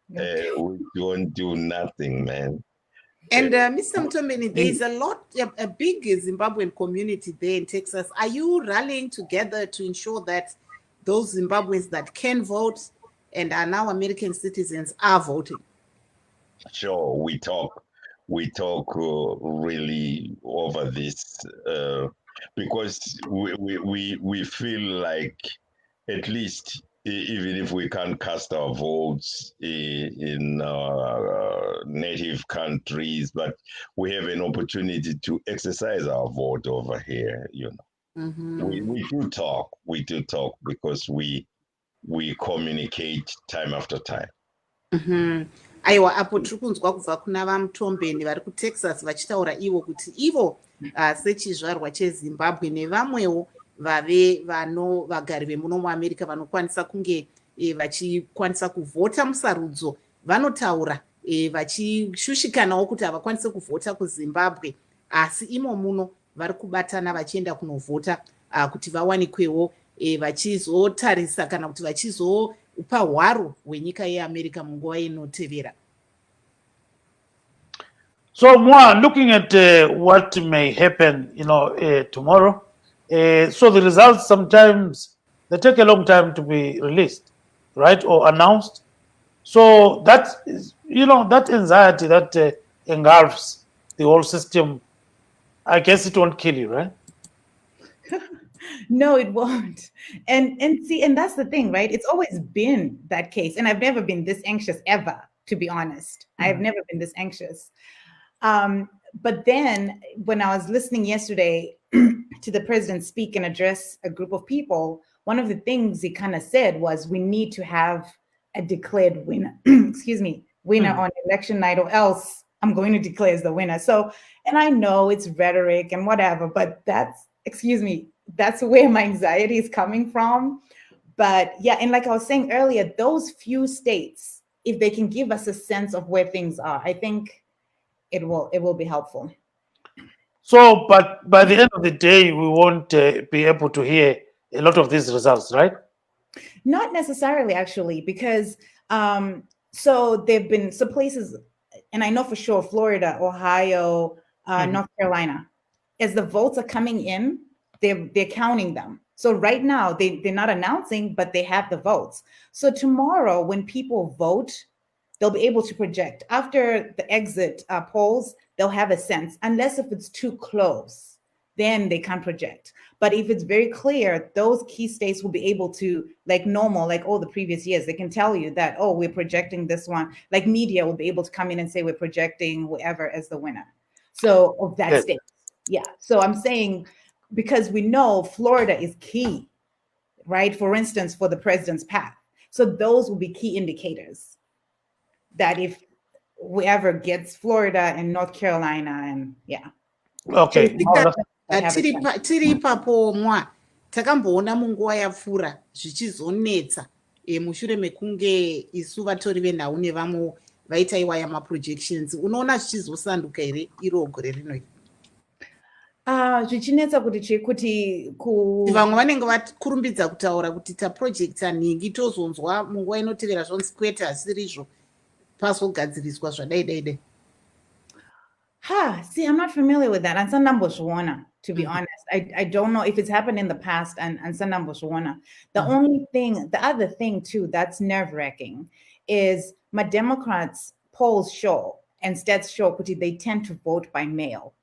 We don't do nothing, man. And Mr. Mtombeni, there's a big Zimbabwean community there in Texas. Are you rallying together to ensure that those Zimbabweans that can vote and are now American citizens are voting? Sure, we talk really over this because we feel like at least even if we can't cast our votes in native countries, but we have an opportunity to exercise our vote over here. We do talk because we communicate time after time. Aiwa, apo tiri kunzwa kubva kuna vaMutombeni vari kuTexas vachitaura ivo kuti ivo sechizvarwa cheZimbabwe nevamwewo vagari vemuno muAmerica vanokwanisa kunge vachikwanisa kuvhota musarudzo vanotaura vachishushikanawo kuti havakwanisi kuvhota kuZimbabwe, asi imo muno vari kubatana vachienda kunovhota kuti vawanikwewo vachizotarisa kana kuti vachizopa hwaro hwenyika yeamerica munguva inotevera. So, more looking at what may happen, tomorrow. So the results sometimes they take a long time to be released, right, or announced. So that is, that anxiety that engulfs the whole system. I guess it won't kill you, right? No, it won't. And see, and that's the thing, right? It's always been that case. And I've never been this anxious ever, to be honest. I've never been this anxious. But then when I was listening yesterday to the president speak and address a group of people, one of the things he kind of said was we need to have a declared winner, winner on election night, or else I'm going to declare as the winner. So, and I know it's rhetoric and whatever, but that's where my anxiety is coming from. But yeah, and like I was saying earlier, those few states, if they can give us a sense of where things are, I think it will be helpful. So, but by the end of the day, we won't be able to hear a lot of these results, right? Not necessarily, actually, because so there've been some places, and I know for sure Florida, Ohio, North Carolina, as the votes are coming in, they're counting them. So right now they're not announcing, but they have the votes. So tomorrow when people vote, they'll be able to project. After the exit polls, they'll have a sense, unless if it's too close, then they can't project. But if it's very clear, those key states will be able to, like normal, like all the previous years, they can tell you that, oh, we're projecting this one. Like media will be able to come in and say, we're projecting whoever as the winner. So of that state. Yeah. So I'm saying, because we know Florida is key, right? For instance, for the president's path. So those will be key indicators that if whoever gets Florida and North Carolina and yeah. Okay. Tiri ipapo mwa takamboona munguva yapfuura zvichizonetsa mushure mekunge isu vatori venhau nevamwe vaitaiwa yamaprojections. Unoona zvichizosanduka here iro gore rinoi? Zvichinetsa kuti vamwe vanenge vakurumbidza kutaura kuti taprojecta nhingi tozonzwa munguva inotevera zvonzi kwete hasirizvo pazogadziriswa zvadai. See, I'm not familiar with that. And Sandamboswana, to be honest, I don't know if it's happened in the past. And Sandamboswana, the other thing too that's nerve-wracking is my Democrats polls show and stats show they tend to vote by mail,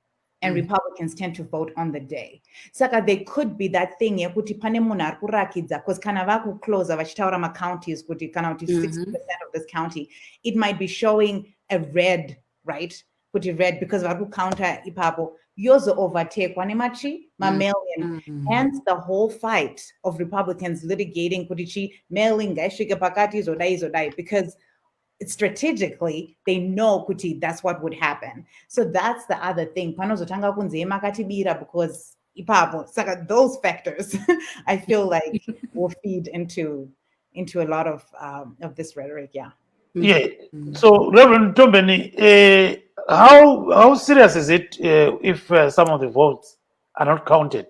and Republicans tend to vote on the day. Saka there could be that thing yekuti pane munhu ari kurakidza because kana vakuclosa vachitaura macounties kuti kana kuti 60% of this county, it might be showing a red, right? Put it red because vari kucounter ipapo yozo overtakwa nemachi mail-in. Hence the whole fight of Republicans litigating kuti mail-in ngaisvike pakati izodai because strategically they know kuti that's what would happen. So that's the other thing. Panozotanga kunze makatibira because ipapo saka those factors I feel like will feed into a lot of this rhetoric. Yeah. So Reverend Tombeni, how serious is it if some of the votes are not counted?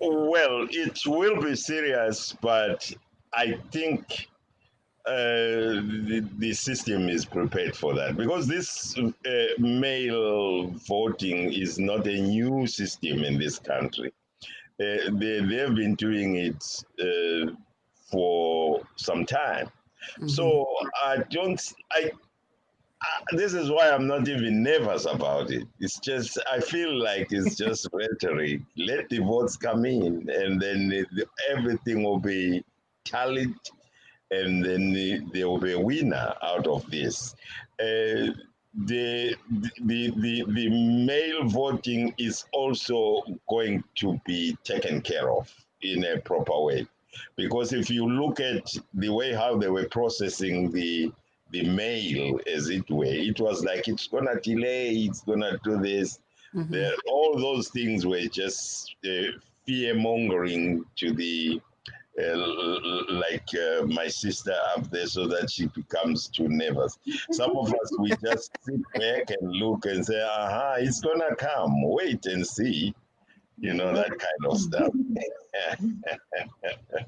Well, it will be serious, but I think the system is prepared for that, because this mail voting is not a new system in this country. They have been doing it for some time. So this is why I'm not even nervous about it. It's just, I feel like it's just rhetoric. Let the votes come in, and then everything will be tallied, and then there will be a winner out of this. The mail voting is also going to be taken care of in a proper way, because if you look at the way how they were processing the mail, as it were, it was like it's gonna delay, it's gonna do this. All those things were just fear mongering to the my sister up there, so that she becomes too nervous. Some of us, we just sit back and look and say, it's gonna come, wait and see. you know, that kind of stuff.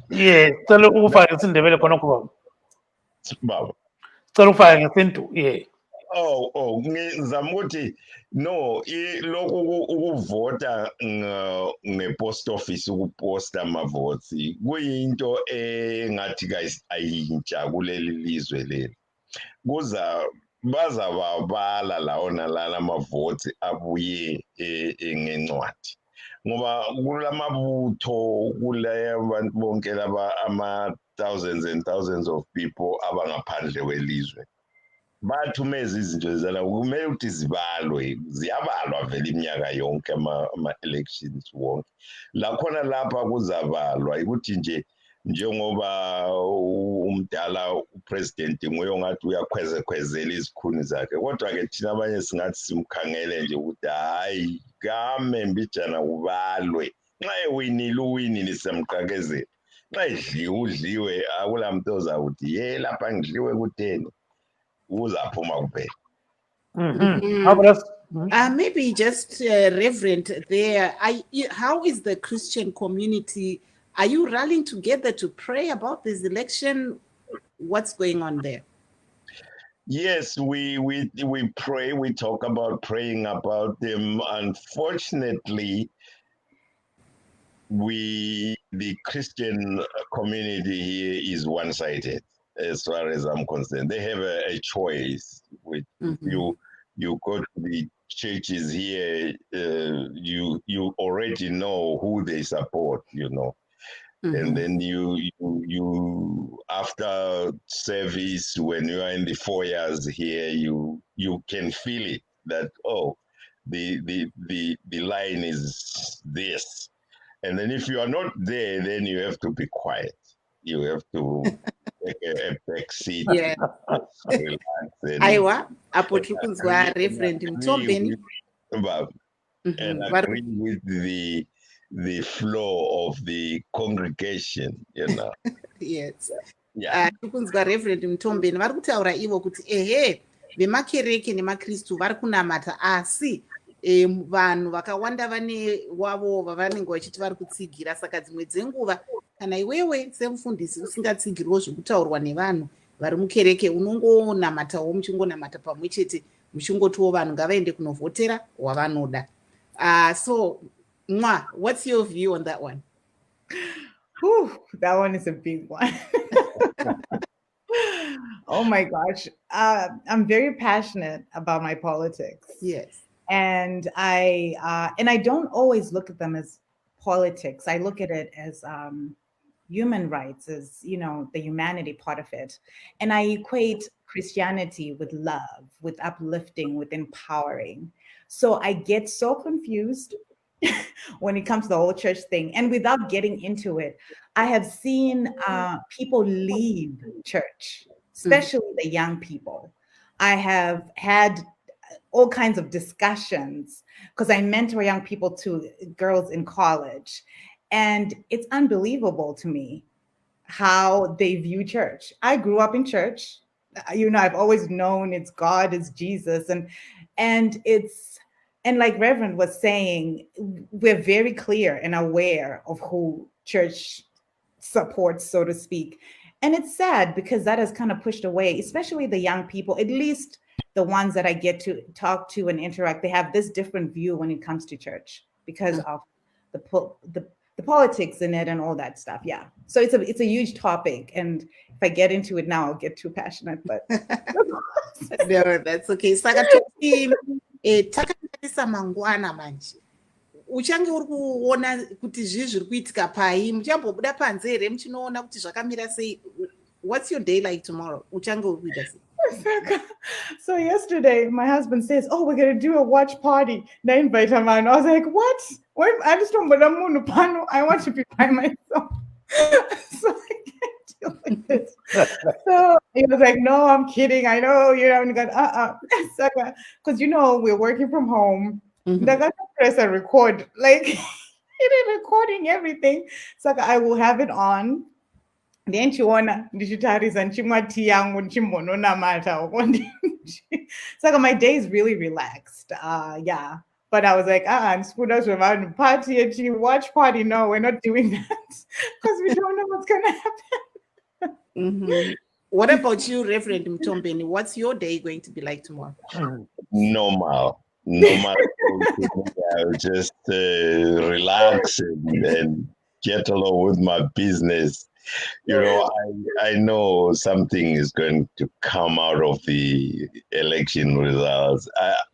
Yeah, cela ukufaka isindebele khonokho baba. Baba. Cela ukufaka ngesintu. Yeah. Ngizama ukuthi no lokhu ukuvota ngepost office ukuposta ama-votes kuyinto engathi ayintsha kuleli lizwe leli. Bazababala lawo nalana ama-votes abuye ngencwadi ngoba kulamabutho abantu bonke laba ama-thousands and thousands of people abangaphandle kwelizwe bathumeza izinto zala kumele ukuthi ziyabalwa vele iminyaka yonke ama-elections wonke lakhona lapha kuzabalwa ukuthi nje njengoba umdala upresident nguye ongathi uyakhwezekhwezela izikhuni zakhe kodwa-ke thina abanye singathi simkhangele nje ukuthi hhayi kamembijana kubalwe nxa ewinile uwinile siyamqakezela nxa edliwe udliwe akula muntu ozawuthi ye lapha ngidliwe kutheni uzaphuma kuphela. How about us? Maybe just Reverend there. How is the Christian community? Are you rallying together to pray about this election? What's going on there? Yes, we pray. We talk about praying about them. Unfortunately, the Christian community here is one-sided. As far as I'm concerned, they have a choice. With you go to the churches here, you already know who they support, you know, and then you after service when you are in the foyers here, you can feel it that the line is this, and then if you are not there, then you have to be quiet. You have to take a back seat. Yeah. Aiwa, apo tirikunzwa Reverend Mtombeni. And agree with the flow of the congregation, you know. Yes. Yeah. Tirikunzwa Reverend Mtombeni vari kutaura ivo kuti vemakereke nemakristu vari kunamata asi vanhu vakawanda vane wavo vavanenge vachiti vari kutsigira saka dzimwe dzenguva kana iwewe semufundisi usingatsigirwo zvekutaurwa nevanhu vari mukereke unongonamatawo muchingonamata pamwe chete muchingotiwo vanhu ngavaende kunovhotera wavanoda. So what's your view on that one? Whew, that one is a big one. Oh my gosh. I'm very passionate about my politics. Yes. And I don't always look at them as politics. I look at it as human rights, as, you know, the humanity part of it. And I equate Christianity with love, with uplifting, with empowering. So I get so confused when it comes to the whole church thing. And without getting into it, I have seen people leave church, especially the young people. I have had all kinds of discussions because I mentor young people to girls in college. And it's unbelievable to me how they view church. I grew up in church. You know, I've always known it's God, it's Jesus. And like Reverend was saying, we're very clear and aware of who church supports, so to speak. And it's sad because that has kind of pushed away, especially the young people, at least the ones that I get to talk to and interact. They have this different view when it comes to church because of the politics in it and all that stuff. Yeah. So it's a huge topic. And if I get into it now, I'll get too passionate, but no, that's okay. Saka takatarisa mangwana manje. Uchange uri kuona kuti zvii zviri kuitika pai, muchambobuda panze here muchinoona kuti zvakamira sei. What's your day like tomorrow? Uchange uri kuita sei? So yesterday, my husband says, "Oh, we're gonna do a watch party." I invite him on. I was like, "What? I just don't want I want to be by myself." So I can't deal with this. So he was like, "No, I'm kidding. I know, you know." And because you know we're working from home. They're gonna press and record, like he did recording everything. So I will have it on. Then chiona ndichitarisa nchimwati yangu nchimbononamata. So my day is really relaxed. Yeah. But I was like, and Spuda's around party and she watch party. No, we're not doing that because we don't know what's gonna happen. What about you, Reverend Mtombeni? What's your day going to be like tomorrow? Normal. I'll just relax and get along with my business. I know something is going to come out of the election results.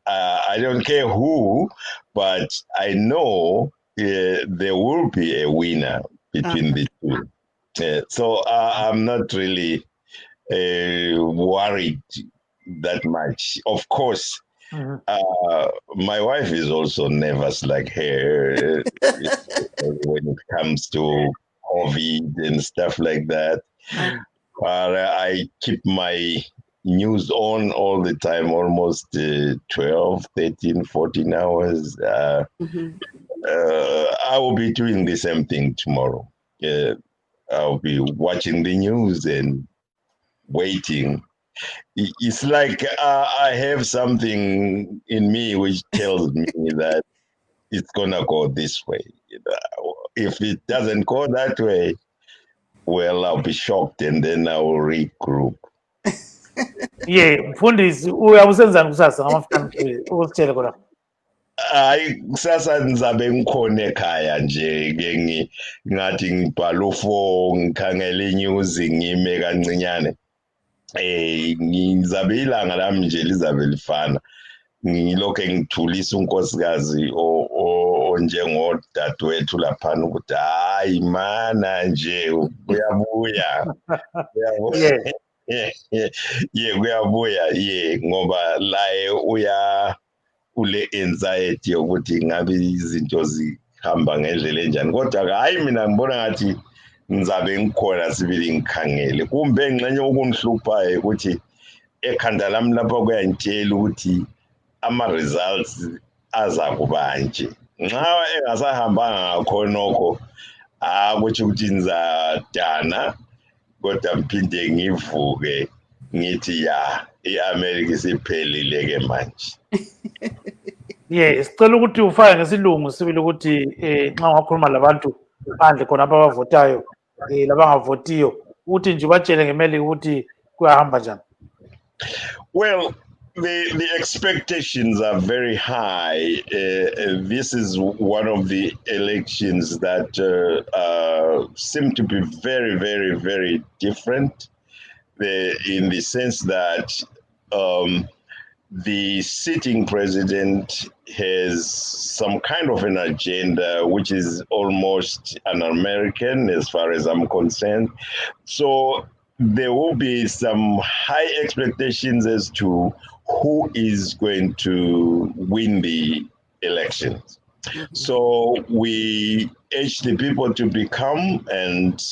I don't care who, but I know there will be a winner between the two. So I'm not really worried that much. Of course, my wife is also nervous like her when it comes to COVID and stuff like that. I keep my news on all the time, almost 12, 13, 14 hours. I will be doing the same thing tomorrow. I'll be watching the news and waiting. It's like I have something in me which tells me that it's gonna go this way. If it doesn't go that way, well, I'll be shocked and then I will regroup. Mfundisi uyabusenzani kusasa ngamafutha usitshele khona. Hayi kusasa ngizabe ngikhona ekhaya nje ke ngathi ngibhala ufo ngikhangela inews ngime kancinyane. Ngizabe ilanga lami nje lizabe lifana. Ngilokho ngithulisa unkosikazi onjengodadewethu laphana ukuthi hayi mana nje kuyabuya kuyabuya ngoba laye ule anxiety yokuthi ngabe izinto zihamba ngendlela enjani, kodwa hayi mina ngibona ngathi ngizabe ngikhona sibili ngikhangele. Kumbe engxenye okungihluphayo ukuthi ekhanda lami lapha kuyangitshela ukuthi ama-results aza kuba nje. Nxa engasahambanga ngakhonokho kutsho ukuthi ngizadana, kodwa mphinde ngivuke ngithi i-America isiphelile ke manje. Sicela ukuthi ufake ngesilungu sibili ukuthi nxa ungakhuluma labantu phandle khona abavotayo labangavotiyo ukuthi nje batshele ngemeli ukuthi kuyahamba njani. Well, the expectations are very high. This is one of the elections that seem to be very, very, very different in the sense that the sitting president has some kind of an agenda which is almost un-American as far as I'm concerned. So there will be some high expectations as to who is going to win the elections. So we urge the people to be calm and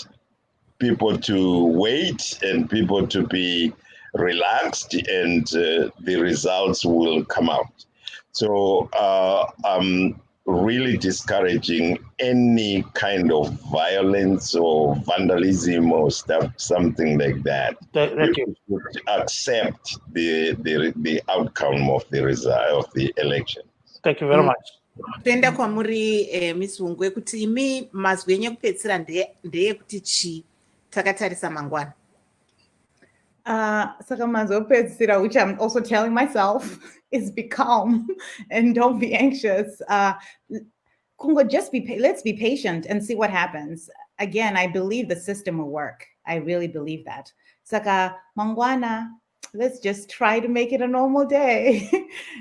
people to wait and people to be relaxed, and the results will come out. So I'm really discouraging any kind of violence or vandalism or something like that. Thank you. We should accept the outcome of the result of the election. Thank you very much. Toenda kwamuri Miss Wungwe kuti imi mazwi enyu ekupedzisira ndeyekuti chi takatarisa mangwana. Saka mazwi ekupedzisira, which I'm also telling myself, is be calm and don't be anxious. Kungo, let's be patient and see what happens. Again, I believe the system will work. I really believe that. Saka mangwana, let's just try to make it a normal day.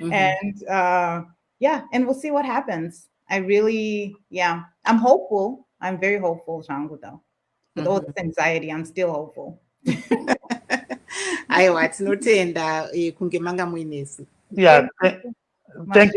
And and we'll see what happens. I'm hopeful. I'm very hopeful, Shangu, though. With all this anxiety, I'm still hopeful. Aiwa, tinotenda kunge manga muinesu. Thank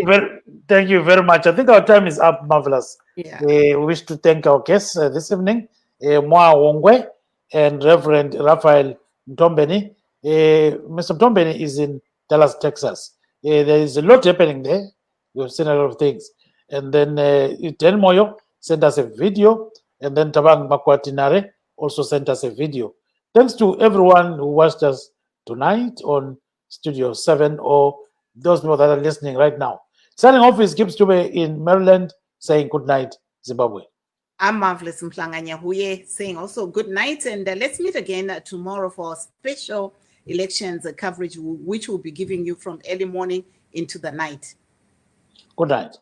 you very much. I think our time is up, Marvelous. We wish to thank our guests this evening, Moa Wongwe and Reverend Raphael Mtombeni. Mr. Mtombeni is in Dallas, Texas. There is a lot happening there. We've seen a lot of things. And then Iten Moyo sent us a video, and then Tabang Makwatinare also sent us a video. Thanks to everyone who watched us tonight on Studio 7 or those people that are listening right now. Signing off is Gibbs Dube in Maryland, saying good night, Zimbabwe. I'm Marvelous Mplanganya Huye saying also good night, and let's meet again tomorrow for special elections coverage, which we'll be giving you from early morning into the night. Good night.